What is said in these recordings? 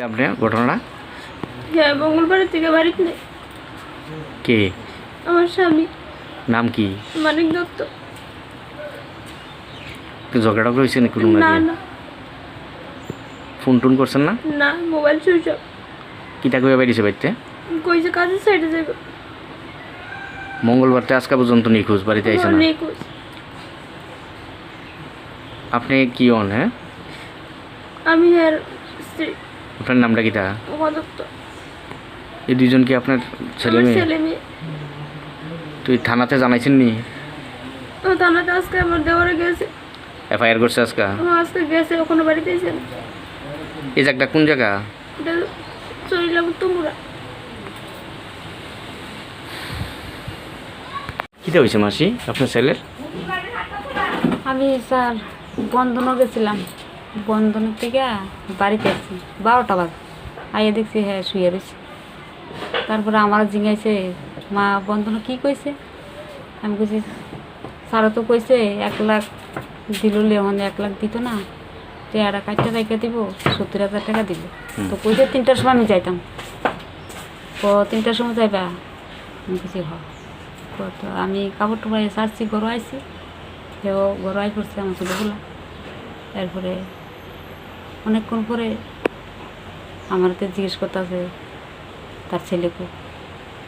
আপনি ঘটনাটা হ্যাঁ, মঙ্গলবারের থেকে বাড়িতে নেই। কে? আমার স্বামী নাম কি? মানিক দত্ত। ঝগড়া হয়েছে নাকি কোনো না নাকি? না ফোন টোন করছেন না? না, মোবাইল সুইচ অফ। কিটা করে বাইরেছে বাড়িতে? কইছে কাজের সাইডে যাবে। মঙ্গলবারটা আজকে পর্যন্ত নিখোঁজ, বাড়িতে আইসে না। নিখোঁজ। আপনি কি হন? হ্যাঁ, আমি আর স্ত্রী। আপনার নামটা কিটা? উমা দত্ত। এই দুইজন কি আপনার ছেলে আমার মেয়ে? ছেলে মেয়ে। তুই থানাতে জানাইছেন নি? ও থানাতে আজকে আমার দেওয়ারে গেছে। এফআইআর করছে আজকে? আজকে গেছে, ওখানে বাড়িতে এসে না। এই জায়গাটা কোন জায়গা? এটা চলিলাম তোমরা। কিটা হয়েছে মাসি আপনার ছেলের? আমি স্যার বন্ধনও গেছিলাম, বন্ধনের থেকে বাড়িতে আসছি 12টা বাজে। আইয়া দেখছি হ্যাঁ শুয়ে রয়েছে। তারপরে আমার জিজ্ঞাসে মা বন্ধন কী কইছে? আমি কইছি স্যারও তো কইছে 1 লাখ দিল, লেমন 1 লাখ দিত না, তো একটা কাজটা রেখে দিব 70,000 টাকা দিব। তো কইছে 3টার সময় আমি যাইতাম। তো 3টার সময় যাইবা? আমি কইছি হ। তো আমি কাপড় টুপড় সারছি, ঘরে আইছি, সেও ঘরে আই পড়ছে আমার ছেলেগুলা। তারপরে অনেকক্ষণ পরে আমার তো জিজ্ঞেস করতেছে তার ছেলেকে।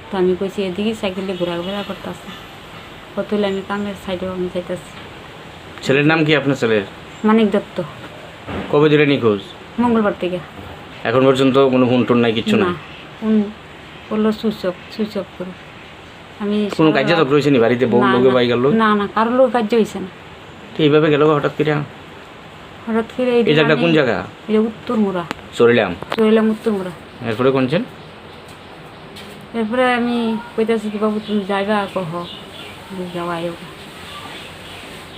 তো আমি কইছি এদিকে সাইকেলে ঘোরাঘোরা করতেছে। কত হলে আমি কামের সাইডেও আমি যাইতেছি। ছেলের নাম কি আপনার ছেলের? মানিক দত্ত। কবে ধরে নিখোঁজ? মঙ্গলবার থেকে। এখন পর্যন্ত কোনো ফোন টোন নাই, কিচ্ছু না, না? ফোন করলো সুইচ অফ করে। আমি কোনো কাজে তো রয়েছে নি বাড়িতে? বউ লোকে বাই গেল? না না, কারোর লোক কার্য হয়েছে না। এইভাবে গেল হঠাৎ করে? হঠাৎ করে এই জায়গাটা কোন জায়গা? এটা উত্তরমুড়া। চলিলাম উত্তরমুড়া। এরপরে কোনছেন? এরপরে আমি কইতাছি কি বাবু তুমি যাইবা? কহ যাওয়া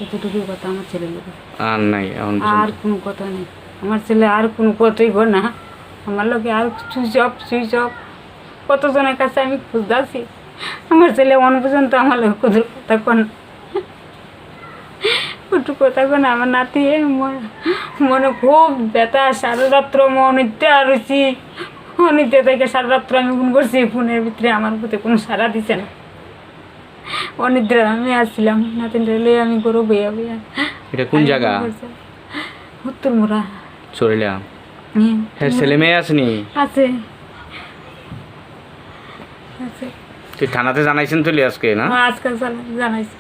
এতটুকুই কথা আমার ছেলের লোক। আর নাই এখন আর পর্যন্ত? কোনো কথা নেই আমার ছেলে, আর কোনো কথাই গো না আমার লোকে। আর সুইচ অফ কতজনের কাছে আমি খুঁজতেছি, আমার ছেলে মন পর্যন্ত আমার লোক কোথাও কথা কন, একটু কথা কন। আমার নাতি মনে খুব ব্যথা, সারা রাত্র অনিদ্রা রয়েছি, অনিদ্রা থেকে সারা রাত্র আমি ফোন করছি, ফোনের ভিতরে আমার প্রতি কোনো সাড়া দিছে না। অনিদ্রা আমি আসছিলাম, নাতিন রেলে আমি করো বইয়া বইয়া। এটা কোন জায়গা? উত্তরমুড়া। চলিলাম। হ্যাঁ, ছেলে মেয়ে আসেনি? আছে আছে। তুই থানাতে জানাইছেন তুলি আজকে না? আজকাল জানাইছে।